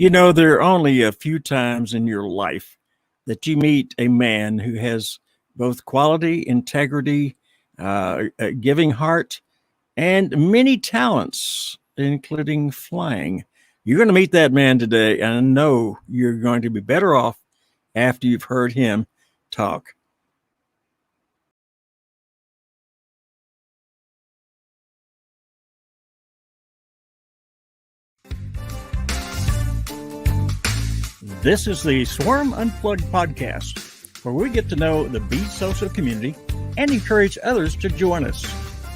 There are only a few times in your life that you meet a man who has both quality, integrity, a giving heart, and many talents, including flying. You're going to meet that man today, and I know you're going to be better off after you've heard him talk. This is the Swarm Unplugged podcast, where we get to know the Be Social community and encourage others to join us.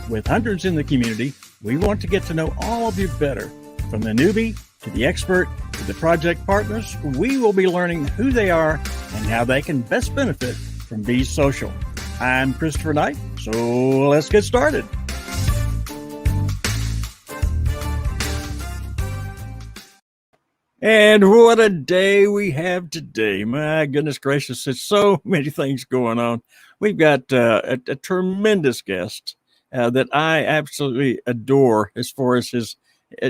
With hundreds in the community, we want to get to know all of you better. From the newbie to the expert to the project partners, we will be learning who they are and how they can best benefit from Be Social. I'm Christopher Knight, so let's get started. And what a day we have today. My goodness gracious, there's so many things going on. We've got a tremendous guest that I absolutely adore as far as his,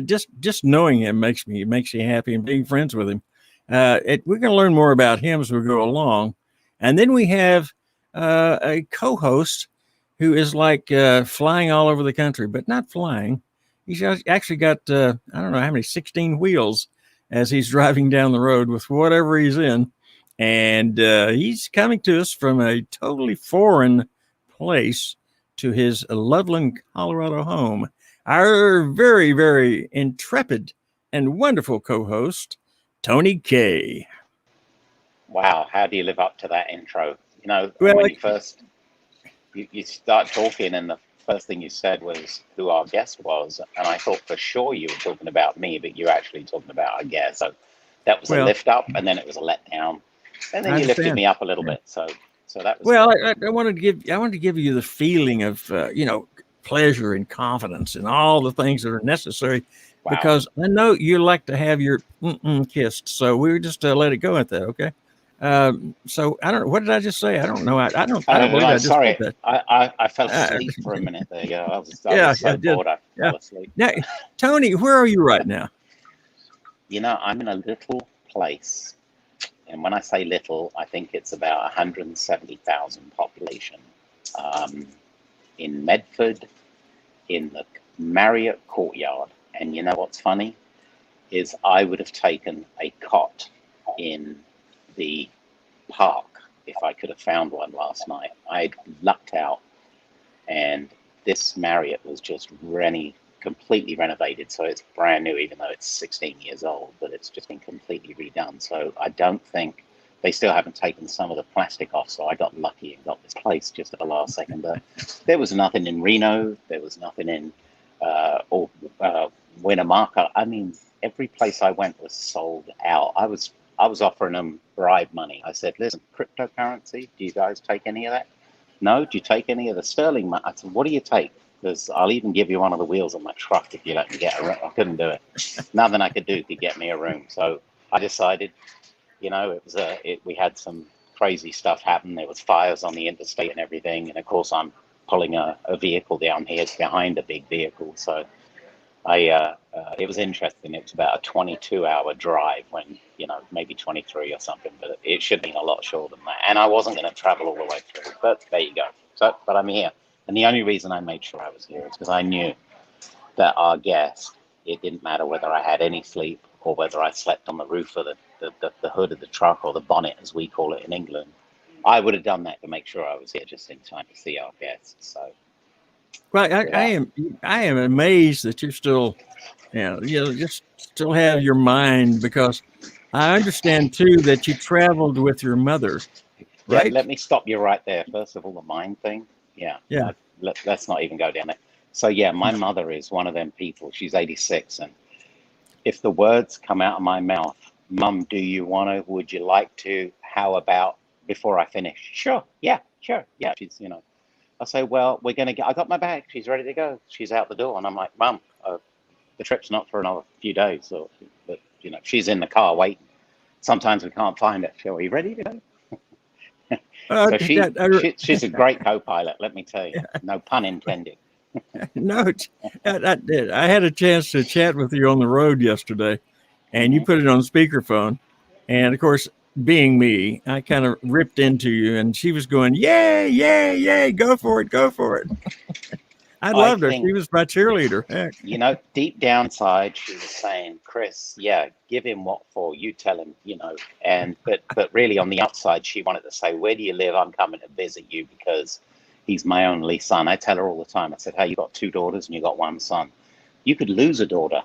just knowing him makes me happy, and being friends with him. We're going to learn more about him as we go along. And then we have a co-host who is like flying all over the country, but not flying. He's actually got, I don't know how many, 16 wheels as he's driving down the road with whatever he's in. And he's coming to us from a totally foreign place to his Loveland, Colorado home. Our very, very intrepid and wonderful co-host, Tony K. Wow, how do you live up to that intro? When you start talking and the first thing you said was who our guest was, and I thought for sure you were talking about me, but you're actually talking about our guest. So that was a lift up, and then it was a letdown, and then you lifted me up a little bit. So that was. Well, I wanted to give you the feeling of pleasure and confidence and all the things that are necessary, because I know you like to have your kissed. So we were just let it go at that, okay? So I don't know. What did I just say? I don't know. I don't believe I just sorry. said that. I fell asleep for a minute there. Yeah, I was so bored. I fell asleep. Now, Tony, where are you right now? I'm in a little place, and when I say little, I think it's about 170,000 population. In Medford, in the Marriott Courtyard. And you know what's funny is I would have taken a cot in the park if I could have found one last night. I lucked out, and this Marriott was just completely renovated, so it's brand new, even though it's 16 years old, but it's just been completely redone. So I don't think they still haven't taken some of the plastic off, so I got lucky and got this place just at the last second. There was nothing in Reno, there was nothing in Winnemucca. I mean, every place I went was sold out. I was offering them bribe money. I said, listen, cryptocurrency, do you guys take any of that? No? Do you take any of the sterling money? I said, what do you take? Because I'll even give you one of the wheels on my truck if you let me get a room. I couldn't do it. Nothing I could do to get me a room. So I decided, we had some crazy stuff happen. There was fires on the interstate and everything. And of course, I'm pulling a vehicle down here behind a big vehicle. So it was interesting. It was about a 22-hour drive when, maybe 23 or something, but it should have been a lot shorter than that. And I wasn't going to travel all the way through, but there you go. But I'm here. And the only reason I made sure I was here is because I knew that our guest, it didn't matter whether I had any sleep or whether I slept on the roof of the hood of the truck, or the bonnet, as we call it in England. I would have done that to make sure I was here just in time to see our guests. So. Well, I am amazed that you're still, just still have your mind, because I understand too that you traveled with your mother, right? Yeah, let me stop you right there. First of all, the mind thing. Yeah. Let's not even go down there. So yeah, my mother is one of them people. She's 86, and if the words come out of my mouth, Mum, would you like to? How about before I finish? Sure. Yeah. She's, I say, well, I got my bag. She's ready to go. She's out the door. And I'm like, Mum, the trip's not for another few days. But she's in the car waiting. Sometimes we can't find her. Are you ready to go? So she's a great co-pilot, let me tell you. No pun intended. No, I did. I had a chance to chat with you on the road yesterday. and you put it on speakerphone. And of course, being me, I kind of ripped into you, and she was going, "Yay, yay, yay! Go for it, go for it!" I I loved her. think, She was my cheerleader. Heck, deep down inside, she was saying, Chris, yeah, give him what for, you tell him, but really on the outside, she wanted to say, where do you live? I'm coming to visit you because he's my only son. I tell her all the time, I said, hey, you got 2 daughters and you got 1 son. You could lose a daughter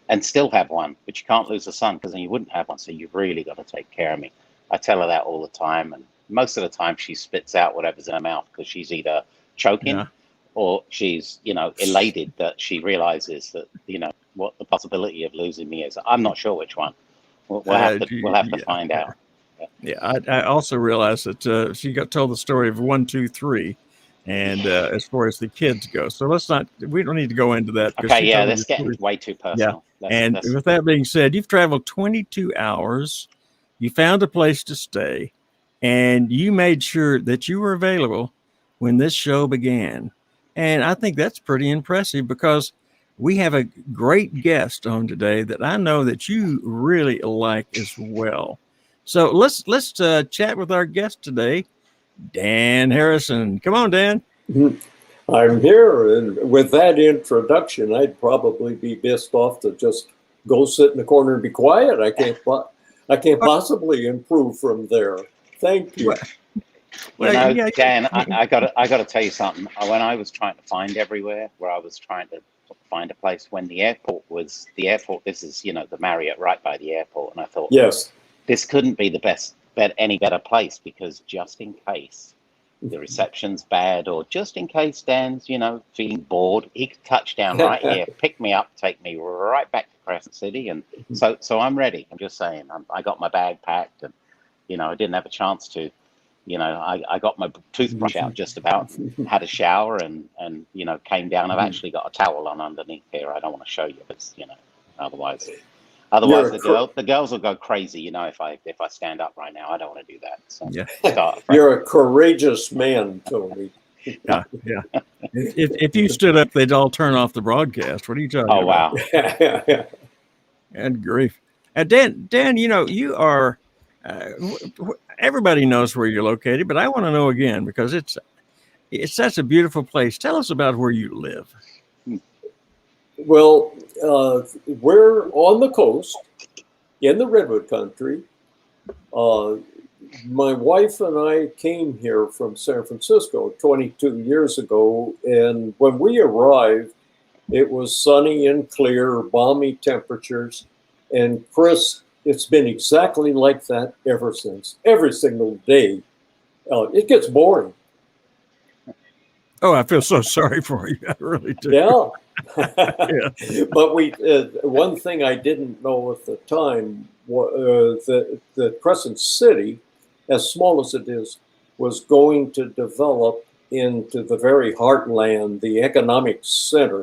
and still have 1, but you can't lose a son because then you wouldn't have 1. So you've really got to take care of me. I tell her that all the time. And most of the time she spits out whatever's in her mouth because she's either choking yeah, or she's, elated that she realizes that, what the possibility of losing me is. I'm not sure which one. We'll have to yeah, find out. yeah. I also realized that she got told the story of 1, 2, 3, and as far as the kids go, so we don't need to go into that because Okay, she yeah, told me that's the getting story. way too Yeah, personal. and That's with that being said, you've traveled 22 hours. You found a place to stay, and you made sure that you were available when this show began. And I think that's pretty impressive because we have a great guest on today that I know that you really like as well. So let's chat with our guest today, Dan Harrison. Come on, Dan. I'm here, and with that introduction, I'd probably be best off to just go sit in the corner and be quiet. I can't possibly improve from there. Thank you. Yeah, Dan, I gotta tell you something. When I was trying to find everywhere, where I was trying to find a place, when the airport, this is, the Marriott right by the airport, and I thought, Yes. this couldn't be any better place because just in case the reception's bad or just in case Dan's, feeling bored, he could touch down right here, pick me up, take me right back to Crescent City. And so I'm ready. I'm just saying, I got my bag packed and, I didn't have a chance to, I got my toothbrush out just about, and had a shower and, came down. I've actually got a towel on underneath here. I don't want to show you, but, otherwise... Otherwise, the girls will go crazy, if I stand up right now. I don't want to do that. So yeah, start afresh. You're a courageous man, Tony. yeah. If you stood up, they'd all turn off the broadcast. What are you talking Oh, about? wow. And grief. Dan, you are. Everybody knows where you're located, but I want to know again because it's such a beautiful place. Tell us about where you live. Well, we're on the coast in the Redwood Country. My wife and I came here from San Francisco 22 years ago, and when we arrived, it was sunny and clear, balmy temperatures. And Chris, it's been exactly like that ever since. Every single day. It gets boring. Oh, I feel so sorry for you. I really do. Yeah. Yeah. But one thing I didn't know at the time, the Crescent City, as small as it is, was going to develop into the very heartland, the economic center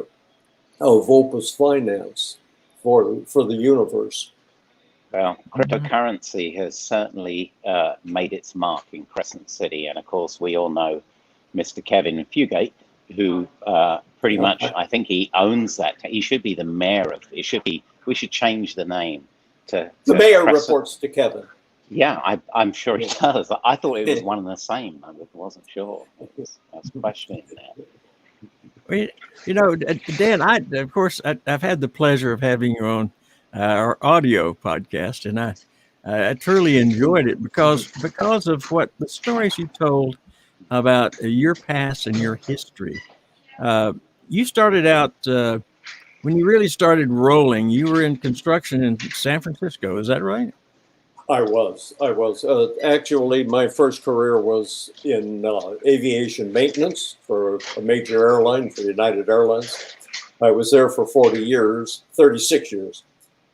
of Opus Finance for the universe. Well, cryptocurrency has certainly made its mark in Crescent City. And of course, we all know Mr. Kevin Fugate, who pretty much, I think he owns that. He should be the mayor of it. We should change the name to The mayor Crescent. reports to Kevin. Yeah, I'm sure he does. I thought it was one and the same. I wasn't sure. I was questioning that. Well, Dan, I've had the pleasure of having you on our audio podcast, and I truly enjoyed it because of what the stories you told about your past and your history. You started out when you really started rolling. You were in construction in San Francisco. Is that right? I was. Actually, my first career was in aviation maintenance for a major airline, for United Airlines. I was there for 36 years.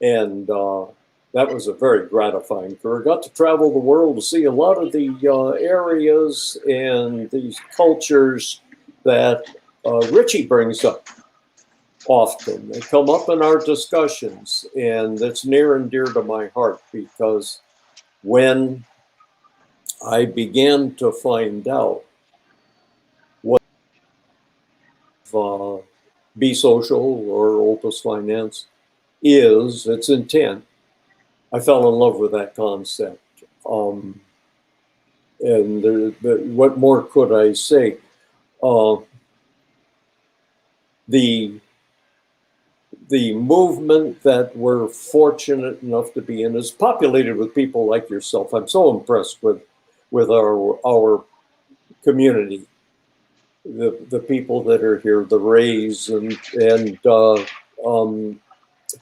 And that was a very gratifying career. Got to travel the world to see a lot of the areas and these cultures that Richie brings up often. They come up in our discussions, and it's near and dear to my heart because when I began to find out what Be Social or Opus Finance, is, its intent, I fell in love with that concept. And what more could I say? The movement that we're fortunate enough to be in is populated with people like yourself. I'm so impressed with our community, the people that are here, the Rays and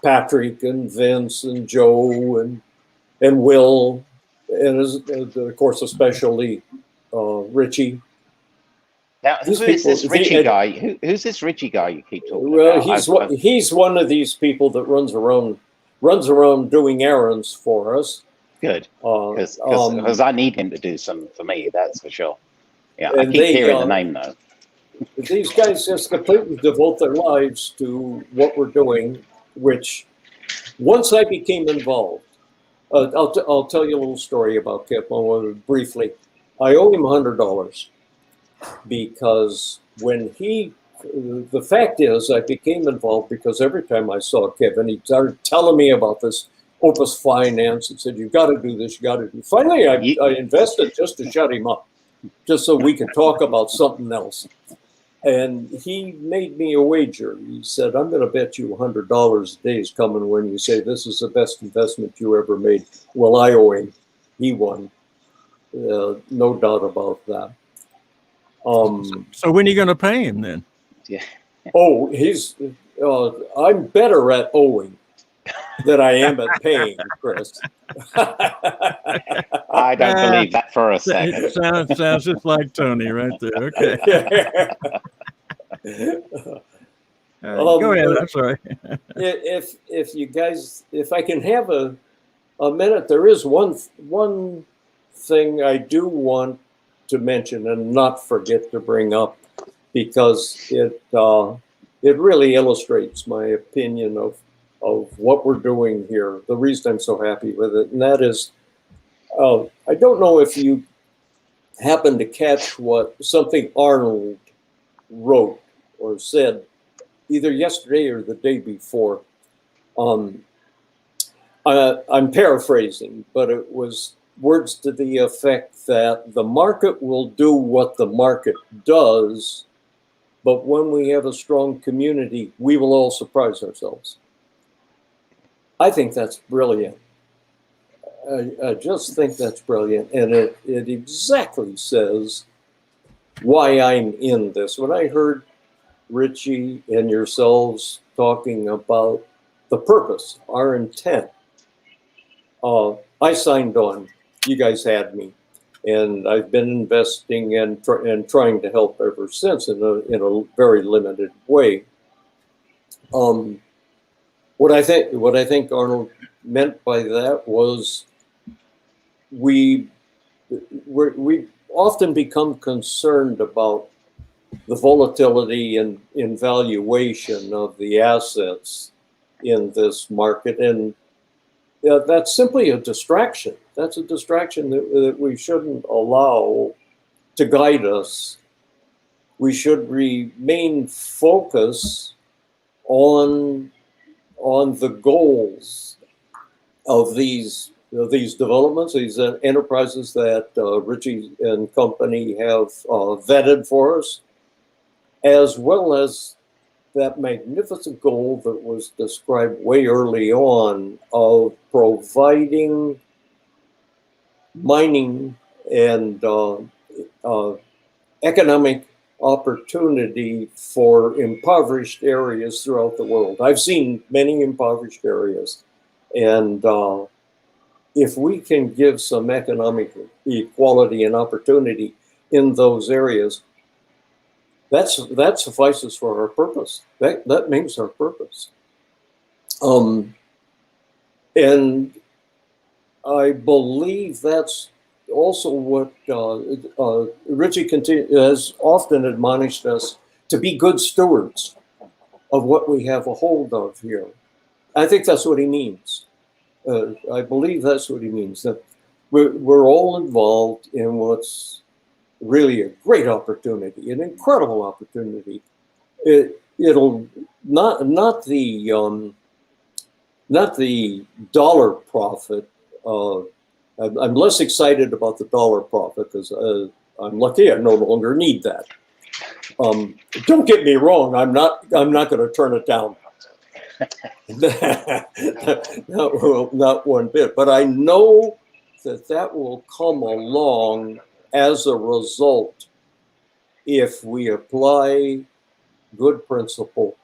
Patrick and Vince and Joe and Will, and of course especially Richie. Now, who These is people, this Richie guy? Who's this Richie guy you keep talking well, about? he's one of these people that runs around doing errands for us. Good, Uh, because I need him to do some for me. That's for sure. Yeah, I and keep hearing the name though. these guys just completely devote their lives to what we're doing. Which, once I became involved, I'll tell you a little story about Kip briefly. I owe him $100 because the fact is, I became involved because every time I saw Kevin, he started telling me about this Opus Finance and said, "You got to do this, you got to do." Finally, I invested just to shut him up, just so we could talk about something else. And he made me a wager. He said, "I'm going to bet you $100 a day is coming when you say this is the best investment you ever made." Well, I owe him. He won. No doubt about that. So when are you going to pay him then? Yeah. Oh, I'm better at owing than I am at paying, Chris. I don't believe that for a second. It sounds just like Tony right there. Okay. Go ahead. I'm sorry. If you guys, if I can have a minute, there is one thing I do want to mention and not forget to bring up, because it really illustrates my opinion of what we're doing here. The reason I'm so happy with it, and that is, I don't know if you happen to catch something Arnold wrote or said either yesterday or the day before. I'm paraphrasing, but it was words to the effect that the market will do what the market does, but when we have a strong community, we will all surprise ourselves. I think that's brilliant. I just think that's brilliant. And it exactly says why I'm in this. When I heard Richie and yourselves talking about the purpose, our intent, I signed on. You guys had me, and I've been investing and trying to help ever since in a very limited way. What I think Arnold meant by that was we often become concerned about the volatility and in valuation of the assets in this market, and that's simply a distraction. That's a distraction that we shouldn't allow to guide us. We should remain focused on the goals of these developments, these enterprises that Richie and company have vetted for us, as well as that magnificent goal that was described way early on of providing mining and economic opportunity for impoverished areas throughout the world. I've seen many impoverished areas, and if we can give some economic equality and opportunity in those areas, that suffices for our purpose. That means our purpose. And I believe that's also what Richie has often admonished us to be good stewards of what we have a hold of here. I think that's what he means. I believe that's what he means, that we're all involved in what's really a great opportunity, an incredible opportunity. It'll not the not the dollar profit. I'm less excited about the dollar profit because I'm lucky I no longer need that. Don't get me wrong. I'm not going to turn it down. Not one bit. But I know that will come along as a result if we apply good principle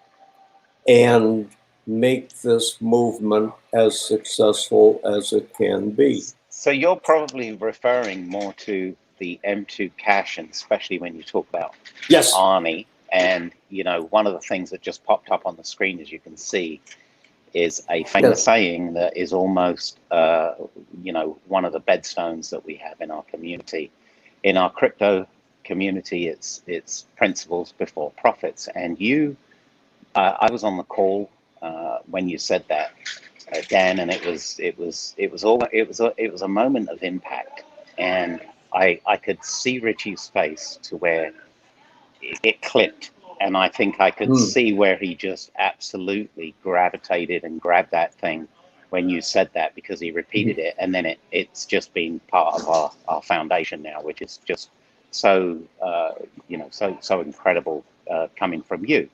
and make this movement as successful as it can be. So you're probably referring more to the M2 cash, and especially when you talk about Yes. Arnie. And, you know, one of the things that just popped up on the screen, as you can see, is a famous saying that is almost, you know, one of the bedstones that we have in our community. In our crypto community, it's principles before profits. And you, I was on the call when you said that, Dan, and it was a moment of impact, and I could see Richie's face to where it clicked, and I think I could see where he just absolutely gravitated and grabbed that thing when you said that, because he repeated it, and then it's just been part of our foundation now, which is just so you know, so incredible coming from you.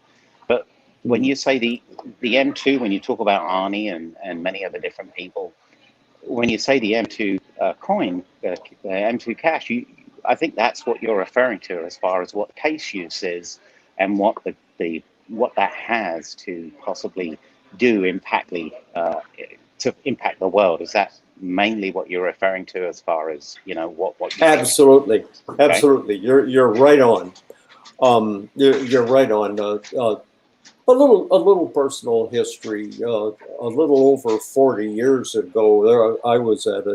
But when you say the M2, when you talk about Arnie and many other different people, when you say the M2 coin, M2 cash, I think that's what you're referring to as far as what case use is and what what that has to possibly do to impact the world. Is that mainly what you're referring to as far as, you know, what you Absolutely. think? Okay. Absolutely. You're right on. You're right on. A little personal history. A little over 40 years ago, I was at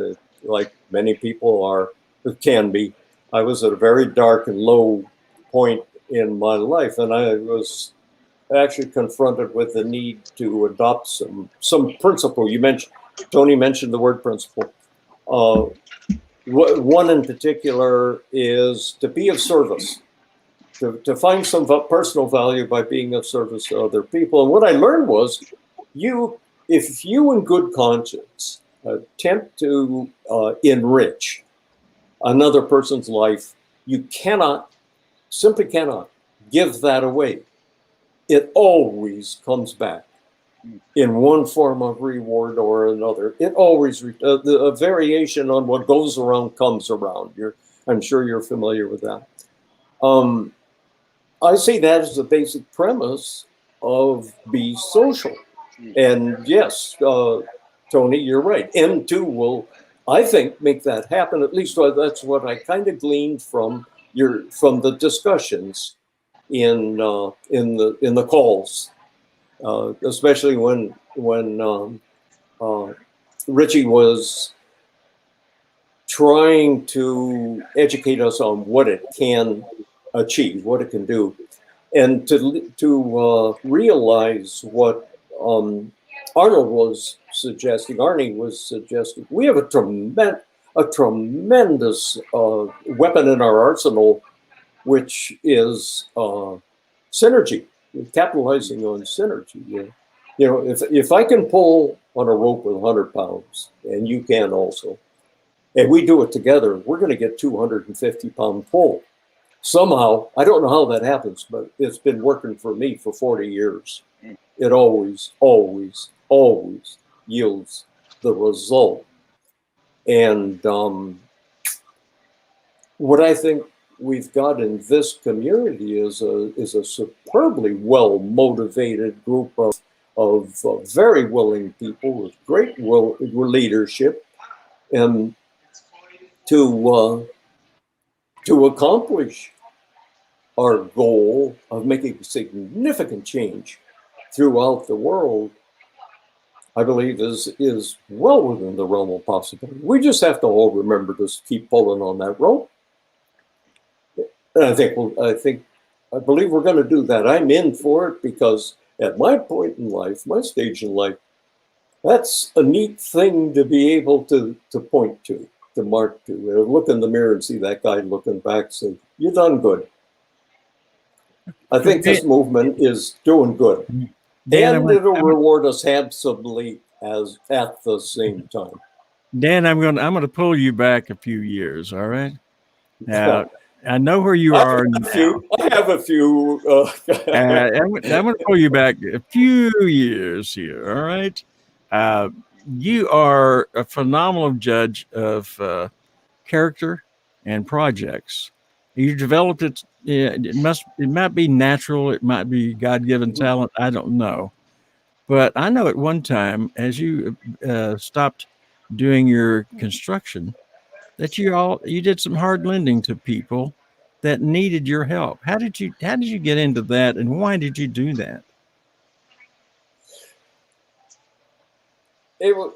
like many people are, it can be, I was at a very dark and low point in my life, and I was actually confronted with the need to adopt some principle. Tony mentioned the word principle. One in particular is to be of service. To find some personal value by being of service to other people. And what I learned was, if you in good conscience attempt to enrich another person's life, you simply cannot give that away. It always comes back in one form of reward or another. It always, a variation on what goes around comes around. I'm sure you're familiar with that. I see that as the basic premise of Be Social. And yes, Tony, you're right. M2 will, I think, make that happen. At least that's what I kind of gleaned from the discussions in the calls, especially when Richie was trying to educate us on what it can achieve, what it can do, and to realize what Arnie was suggesting. We have a tremendous weapon in our arsenal, which is synergy, capitalizing on synergy. You know, if I can pull on a rope with 100 pounds, and you can also, and we do it together, we're going to get 250-pound pull. Somehow, I don't know how that happens, but it's been working for me for 40 years. It always, always, always yields the result. And what I think we've got in this community is a superbly well-motivated group of very willing people with great leadership, and to accomplish our goal of making a significant change throughout the world, I believe is well within the realm of possibility. We just have to all remember to keep pulling on that rope. And I believe we're going to do that. I'm in for it because at my point in life, my stage in life, that's a neat thing to be able to point to mark to. Look in the mirror and see that guy looking back and say, "You done good." I think this movement is doing good. Dan, and it'll reward us handsomely as at the same time. Dan, I'm gonna pull you back a few years. All right. Now, I know where you are now. I have a few. I'm going to pull you back a few years here. All right. You are a phenomenal judge of character and projects. You developed it. It might be natural. It might be God-given talent. I don't know. But I know at one time, as you stopped doing your construction, that you did some hard lending to people that needed your help. How did you get into that, and why did you do that? It was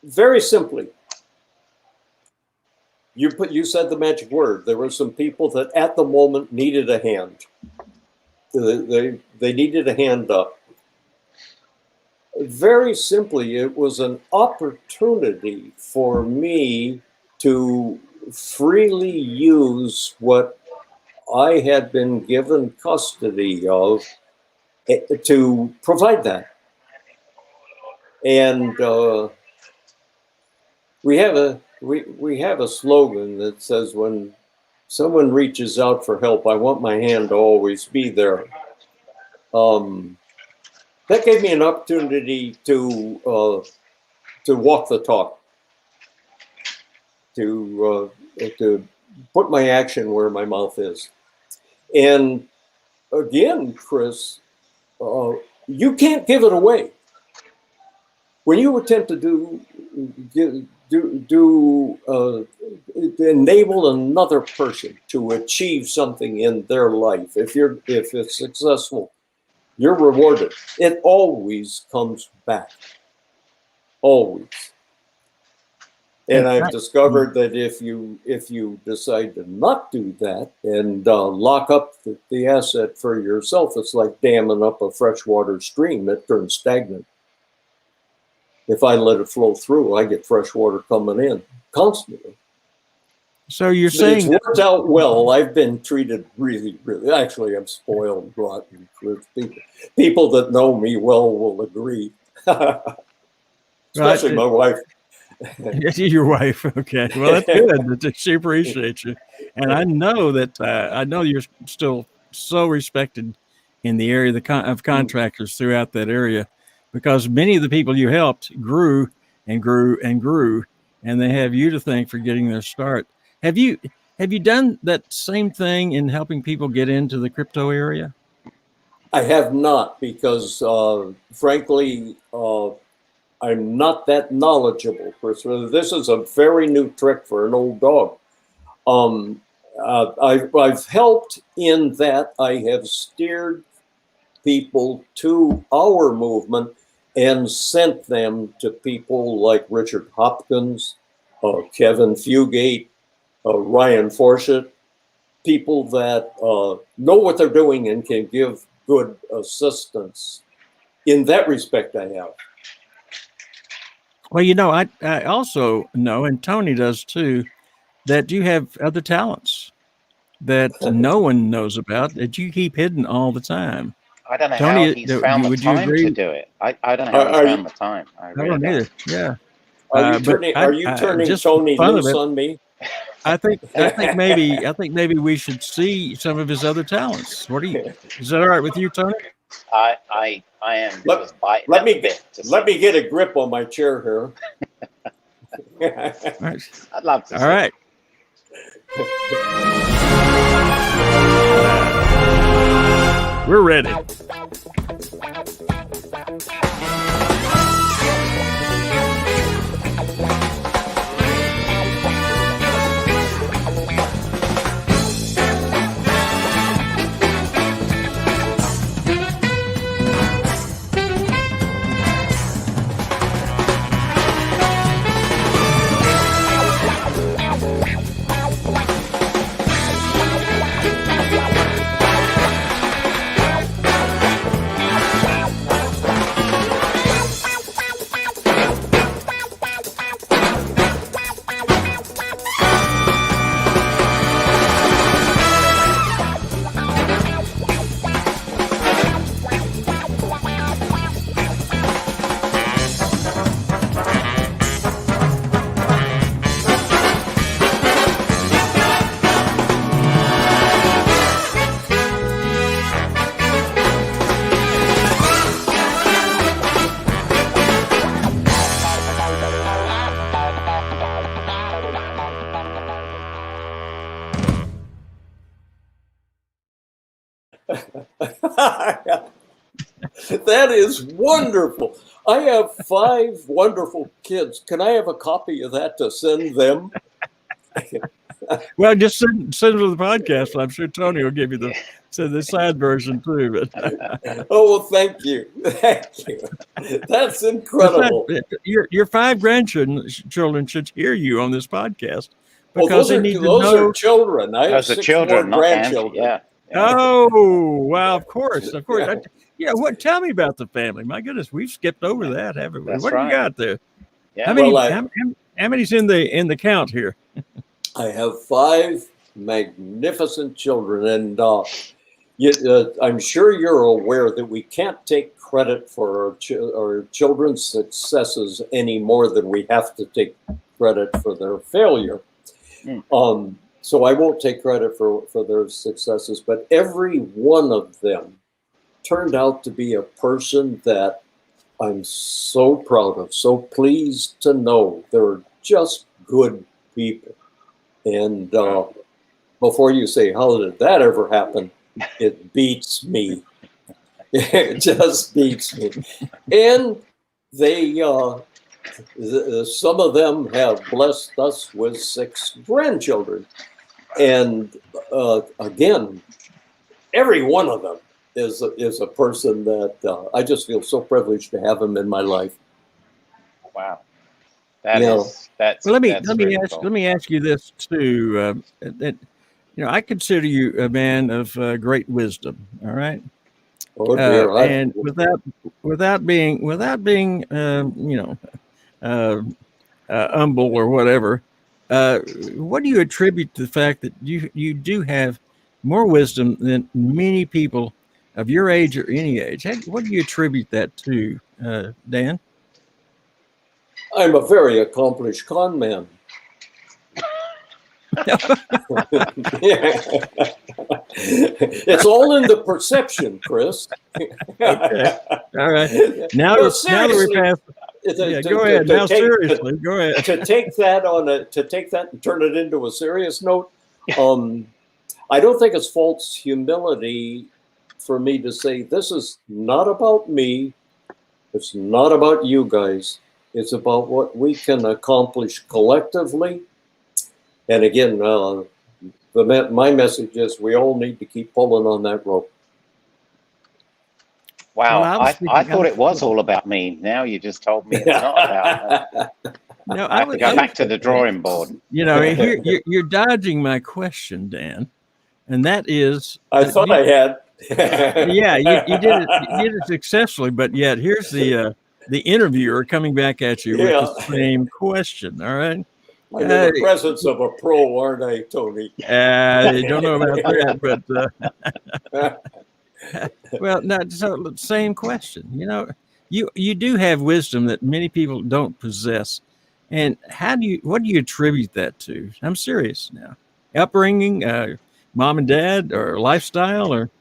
very simply. You said the magic word. There were some people that at the moment needed a hand. They needed a hand up. Very simply, it was an opportunity for me to freely use what I had been given custody of to provide that. And we have a slogan that says, when someone reaches out for help, I want my hand to always be there. That gave me an opportunity to walk the talk, to put my action where my mouth is. And again, Chris, you can't give it away. When you attempt to enable another person to achieve something in their life, if it's successful, you're rewarded. It always comes back. Always. And I've discovered that if you decide to not do that and lock up the asset for yourself, it's like damming up a freshwater stream. It turns stagnant. If I let it flow through, I get fresh water coming in constantly. So you're saying it's worked out well. I've been treated really, really. Actually, I'm spoiled rotten with people that know me well will agree. Especially my wife. Your wife. Okay. Well, that's good. She appreciates you. And I know that you're still so respected in the area of contractors throughout that area, because many of the people you helped grew and grew and grew, and they have you to thank for getting their start. Have you done that same thing in helping people get into the crypto area? I have not, because frankly, I'm not that knowledgeable. This is a very new trick for an old dog. I've helped in that I have steered people to our movement and sent them to people like Richard Hopkins, Kevin Fugate, Ryan Forsyth, people that know what they're doing and can give good assistance. In that respect, I have. Well, I also know, and Tony does too, that you have other talents that no one knows about, that you keep hidden all the time. I don't know Tony, how he's found the time to do it. I don't know how he's found the time. I don't either. Yeah. Are you turning Tony loose on me? I think maybe we should see some of his other talents. Is that all right with you, Tony? I am. Let me get a grip on my chair here. All right. I'd love to. All right. We're ready. That is wonderful. I have 5 wonderful kids. Can I have a copy of that to send them? Well, just send it to the podcast. I'm sure Tony will give you the side version too. But Oh, well, thank you. Thank you. That's incredible. your 5 grandchildren should hear you on this podcast Well, because they need to know. are children. I have Those are 6 children, more not grandchildren. yeah. Oh, wow, of course. Yeah. What? Tell me about the family. My goodness, we've skipped over that, haven't we? That's What do you right. got there? Yeah. How many? Well, how many's in the count here? I have 5 magnificent children, and I'm sure you're aware that we can't take credit for our children's successes any more than we have to take credit for their failure. So I won't take credit for their successes, but every one of them turned out to be a person that I'm so proud of, so pleased to know they're just good people. And before you say, how did that ever happen? It beats me. It just beats me. And they, some of them have blessed us with 6 grandchildren. And again, every one of them is a person that I just feel so privileged to have them in my life. Wow. That's well, let cool. me ask you this too. That I consider you a man of great wisdom. All right, Oh dear, and without being humble or whatever. What do you attribute to the fact that you do have more wisdom than many people of your age or any age? What do you attribute that to, Dan? I'm a very accomplished con man. It's all in the perception, Chris. Okay. All right. Now that we're past. Go ahead. Now, seriously, go ahead. To take that and turn it into a serious note, I don't think it's false humility for me to say this is not about me. It's not about you guys. It's about what we can accomplish collectively. And again, my message is we all need to keep pulling on that rope. Wow, well, I thought it was all about me. Now you just told me it's not about that. No, I have to go back to the drawing board. You're dodging my question, Dan, and that is. I thought I had. Yeah, you did it successfully, but yet here's the interviewer coming back at you with the same question. All right. I'm in the presence of a pro, aren't I, Tony? I don't know about that, but well, no. So same question. You do have wisdom that many people don't possess, and what do you attribute that to? I'm serious now. Upbringing, mom and dad, or lifestyle, or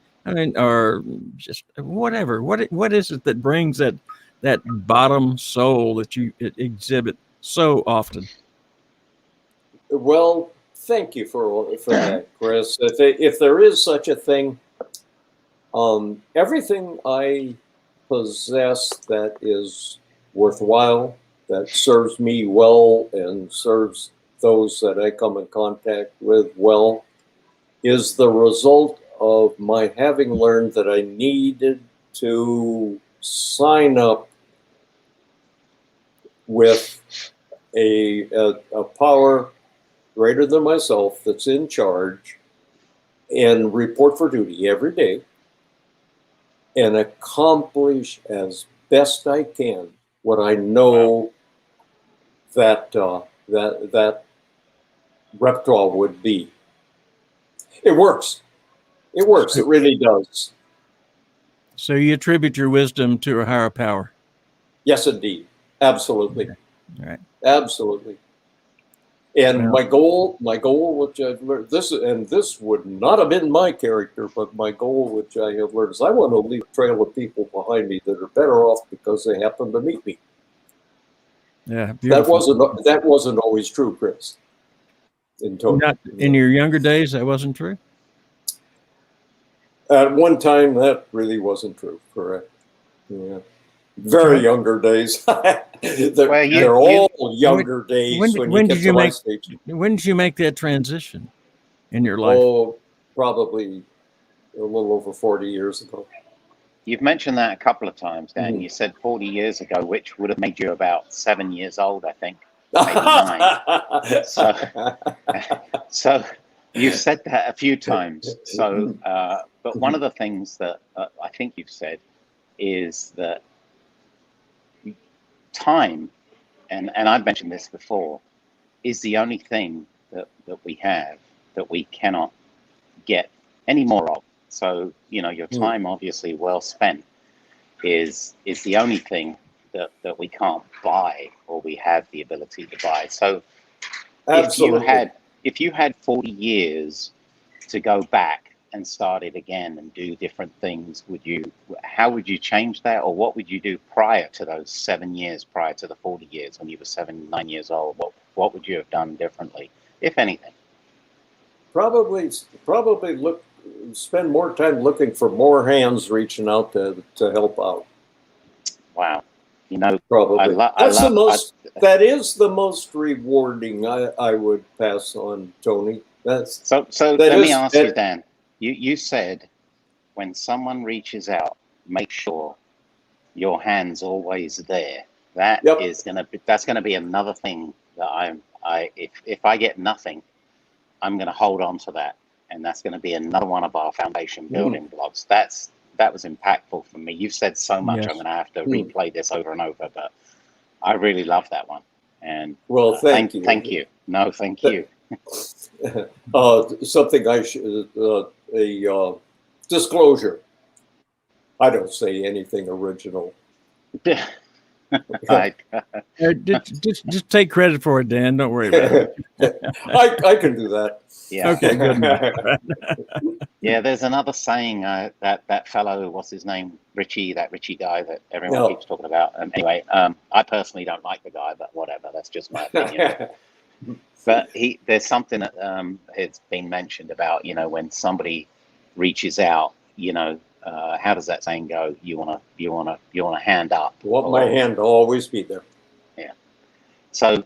just whatever. What is it that brings that bottom soul that you exhibit so often? Well, thank you for that, Chris. If there is such a thing, everything I possess that is worthwhile, that serves me well and serves those that I come in contact with well, is the result of my having learned that I needed to sign up with a power greater than myself that's in charge and report for duty every day and accomplish as best I can what I know that repertoire would be. It works. It works. It really does. So you attribute your wisdom to a higher power? Yes, indeed. Absolutely. Okay. All right. Absolutely. And my goal, which I've learned, this would not have been my character, but my goal, which I have learned, is I want to leave a trail of people behind me that are better off because they happen to meet me. Yeah, beautiful. That wasn't always true, Chris. Not in your younger days, that wasn't true? At one time, that really wasn't true. Correct. Yeah. Very younger days. They're all younger days when you get to my stage. When did you make that transition in your life? Oh, probably a little over 40 years ago. You've mentioned that a couple of times, Dan. You said 40 years ago, which would have made you about 7 years old, I think. Maybe 9. So you've said that a few times. So, but one of the things that I think you've said is that time, and I've mentioned this before, is the only thing that we have that we cannot get any more of. So, your time, obviously well spent, is the only thing that we can't buy, or we have the ability to buy. So Absolutely. if you had 40 years to go back and start it again and do different things, how would you change that? Or what would you do prior to those 7 years, prior to the 40 years when you were 7, 9 years old? What would you have done differently, if anything? Probably spend more time looking for more hands reaching out to help out. Wow. Probably. That is the most rewarding. I would pass on, Tony. So let me ask you, Dan. You said when someone reaches out, make sure your hand's always there. That's gonna be another thing that if I get nothing, I'm gonna hold on to that, and that's gonna be another one of our foundation building blocks. That was impactful for me. You've said so much. Yes. I'm going to have to replay this over and over, but I really love that one. And thank you. Thank you. No, thank you. Something I should a disclosure. I don't say anything original. Just take credit for it, Dan. Don't worry about it. I can do that. Yeah. Okay, good. Yeah, there's another saying that fellow, what's his name, Richie guy that everyone keeps talking about. Anyway, I personally don't like the guy, but whatever. That's just my opinion. But there's something that has been mentioned about, when somebody reaches out, how does that saying go? You want to hand up. I want my hand to always be there. Yeah. So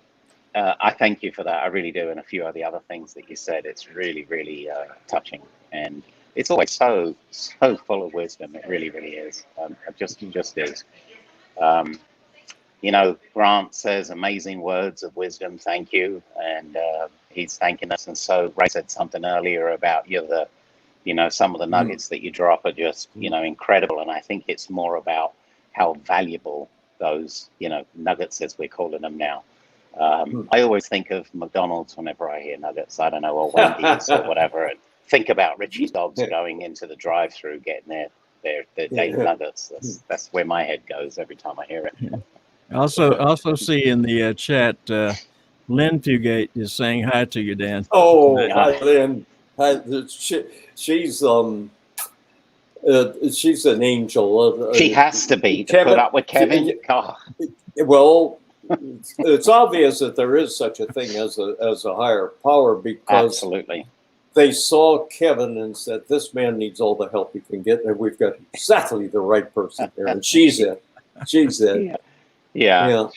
I thank you for that. I really do. And a few of the other things that you said, it's really, really touching. And it's always so full of wisdom. It really, really is. It just is. Grant says amazing words of wisdom. Thank you. And he's thanking us. And so Ray said something earlier about some of the nuggets that you drop are just, incredible. And I think it's more about how valuable those, nuggets, as we're calling them now. I always think of McDonald's whenever I hear nuggets. I don't know, or Wendy's or whatever. And think about Richie's dogs going into the drive-through, getting their daily nuggets. That's where my head goes every time I hear it. Also see in the chat, Lynn Fugate is saying hi to you, Dan. Oh, hi, Lynn. She's an angel. She has to be to put up with Kevin. Well, it's obvious that there is such a thing as a higher power, because absolutely they saw Kevin and said, this man needs all the help he can get, and we've got exactly the right person there, and she's it. Yeah.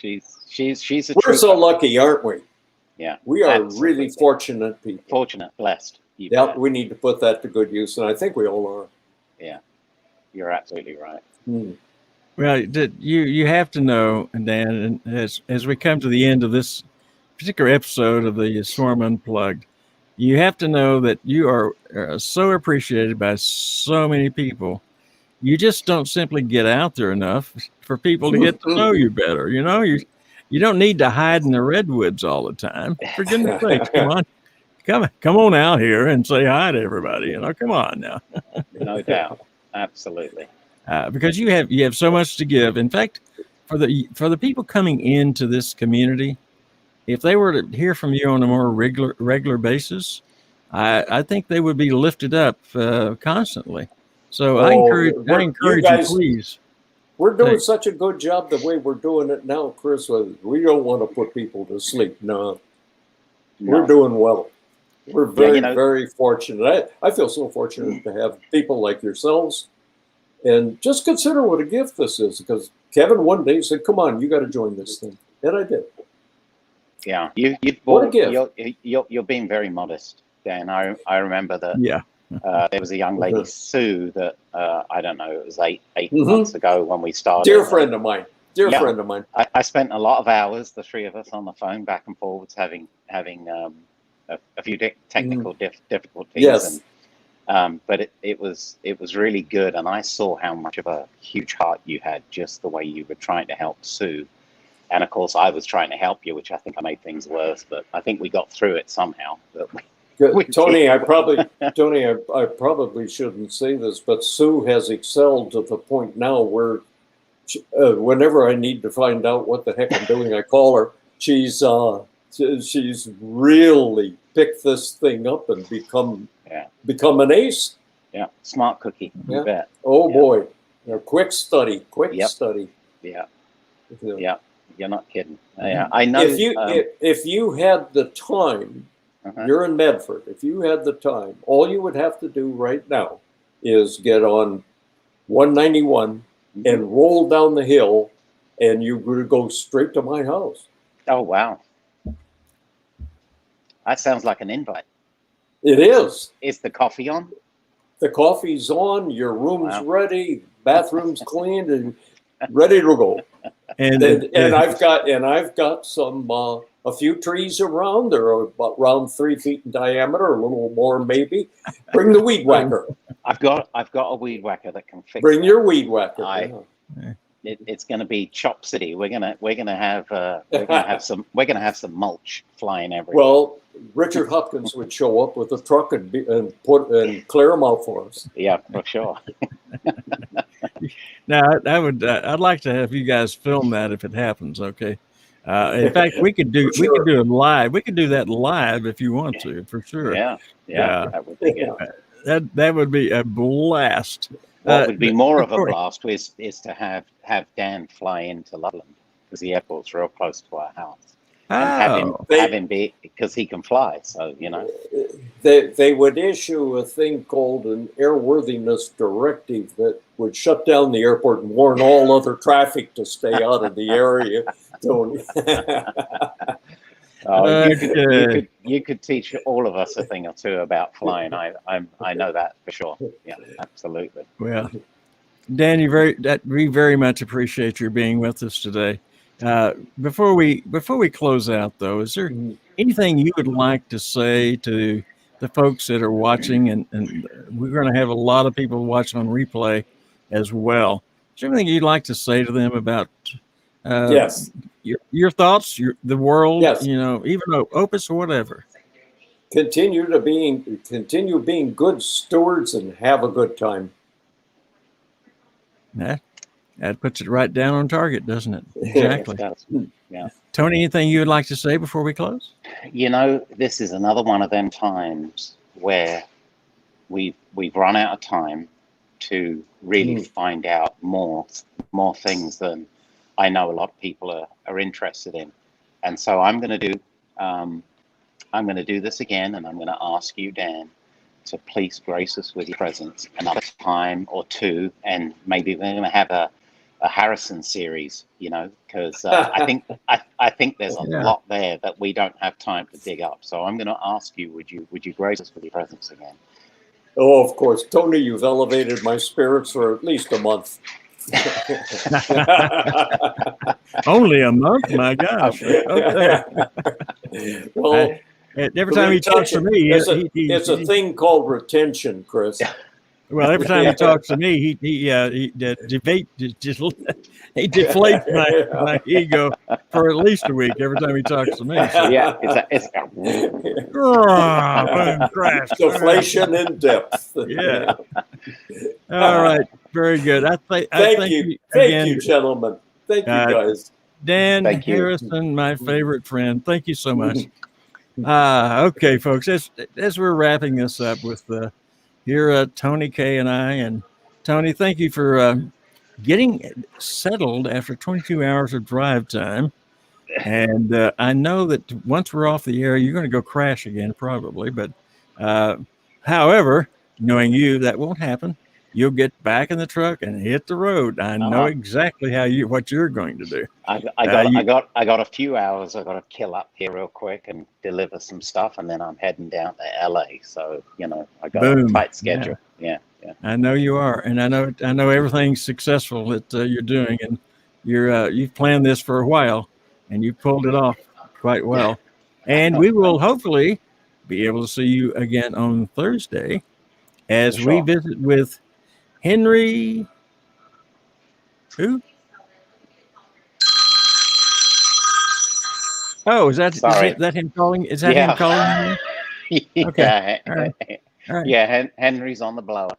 She's a We're so lucky, aren't we? Yeah, we are really fortunate people. Fortunate, blessed. Yeah, we need to put that to good use, and I think we all are. Yeah, you're absolutely right. Well, you have to know, Dan, and as we come to the end of this particular episode of the Swarm Unplugged, you have to know that you are so appreciated by so many people. You just don't simply get out there enough for people to get to know you better. You don't need to hide in the redwoods all the time. For goodness sakes, come on out here and say hi to everybody. Come on now. No doubt, absolutely. Because you have so much to give. In fact, for the people coming into this community, if they were to hear from you on a more regular basis, I think they would be lifted up constantly. So I encourage you, guys, please. We're doing such a good job the way we're doing it now, Chris. We don't want to put people to sleep. No. We're doing well. We're very, very fortunate. I feel so fortunate to have people like yourselves. And just consider what a gift this is, because Kevin one day said, "Come on, you got to join this thing," and I did. Yeah, you've What a bought. gift. You're being very modest, Dan. I remember that. Yeah. There was a young lady, Sue, that I don't know. It was eight months ago when we started. Dear friend of mine. Dear friend of mine. I spent a lot of hours, the three of us, on the phone, back and forwards, having a few technical difficulties. Yes. But it was really good, and I saw how much of a huge heart you had, just the way you were trying to help Sue. And of course, I was trying to help you, which I think I made things worse. But I think we got through it somehow. Tony, I probably shouldn't say this, but Sue has excelled to the point now where whenever I need to find out what the heck I'm doing, I call her. She's really picked this thing up and become an ace. Yeah, smart cookie. You bet. Oh boy, quick study. Yeah. Yeah, you're not kidding. Yeah, I know. If you had the time. You're in Medford. If you had the time, all you would have to do right now is get on 191 and roll down the hill, and you would go straight to my house. Oh, wow. That sounds like an invite. It is. Is the coffee on? The coffee's on. Your room's ready. Bathroom's cleaned and ready to go. And I've got some. A few trees around. They're about around 3 feet in diameter, a little more maybe. Bring the weed whacker. I've got a weed whacker that can fix. Bring your weed whacker. It's going to be Chop City. We're gonna have some mulch flying everywhere. Well, Richard Hopkins would show up with a truck and clear them out for us. Yeah, for sure. Now, I'd like to have you guys film that if it happens. Okay. In fact, we could do it live. We could do that live if you want to, for sure. Yeah. That would be good. That would be a blast. What would be more of a blast is to have Dan fly into Loveland, because the airport's real close to our house. And have him be, because he can fly. So they would issue a thing called an airworthiness directive that would shut down the airport and warn all other traffic to stay out of the area. You could teach all of us a thing or two about flying. I know that for sure. Yeah, absolutely. Well, Dan, we very much appreciate your being with us today. Before we close out, though, is there anything you would like to say to the folks that are watching? And we're going to have a lot of people watch on replay as well. Is there anything you'd like to say to them about your thoughts, the world, even Opus or whatever? Continue being good stewards and have a good time. That puts it right down on target, doesn't it? Exactly. Yeah. Tony, anything you would like to say before we close? This is another one of them times where we've run out of time to really find out more things than I know a lot of people are interested in. And so I'm going to do this again, and I'm going to ask you, Dan, to please grace us with your presence another time or two, and maybe we're going to have a Harrison series, because I think there's a lot there that we don't have time to dig up. So I'm going to ask you, would you grace us with your presence again? Oh, of course, Tony, you've elevated my spirits for at least a month. Only a month, my gosh. Okay. Well, every time he talks to me, it's a thing called retention, Chris. Well, every time he talks to me, he deflates my ego for at least a week every time he talks to me. So. Yeah, it's crash. Deflation in depth. Yeah. All right. Very good. Thank you, gentlemen. Thank you, guys. Dan Harrison, my favorite friend. Thank you so much. Okay, folks. As we're wrapping this up with here, Tony K and I, and Tony, thank you for getting settled after 22 hours of drive time. And I know that once we're off the air, you're going to go crash again, probably. But however, knowing you, that won't happen. You'll get back in the truck and hit the road. I know exactly what you're going to do. I got a few hours I got to kill up here real quick and deliver some stuff, and then I'm heading down to LA. So I got a tight schedule. Yeah. I know you are, and I know everything's successful that you're doing, and you've planned this for a while, and you pulled it off quite well. And we will hopefully be able to see you again on Thursday as we visit with Henry. Who? Oh, is that him calling? Is that him calling? Okay. All right. Yeah, Henry's on the blower.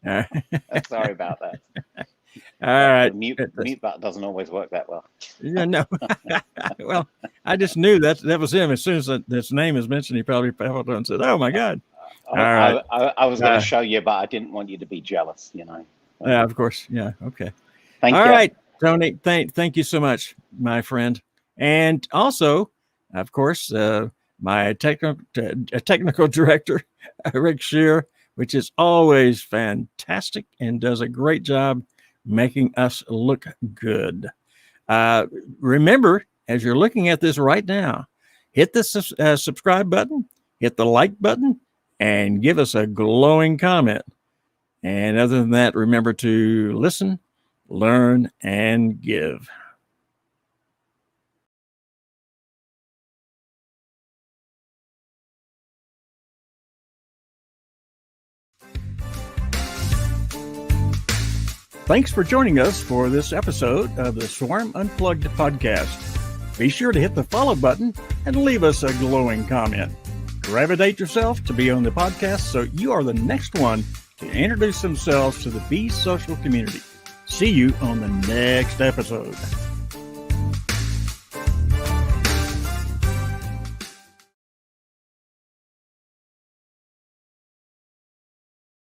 Sorry about that. All right. The mute button doesn't always work that well. Yeah, no. Well, I just knew that was him. As soon as this name is mentioned, he probably felt and said, "Oh my God!" All right. I was going to show you, but I didn't want you to be jealous. Yeah, of course. Yeah. Okay. Thank you. All right, Tony. Thank you so much, my friend, and also, of course, my technical director, Rick Scherer, which is always fantastic and does a great job making us look good. Remember, as you're looking at this right now, hit the subscribe button, hit the like button, and give us a glowing comment. And other than that, remember to listen, learn, and give. Thanks for joining us for this episode of the Swarm Unplugged podcast. Be sure to hit the follow button and leave us a glowing comment. Gravitate yourself to be on the podcast so you are the next one to introduce themselves to the Be Social community. See you on the next episode.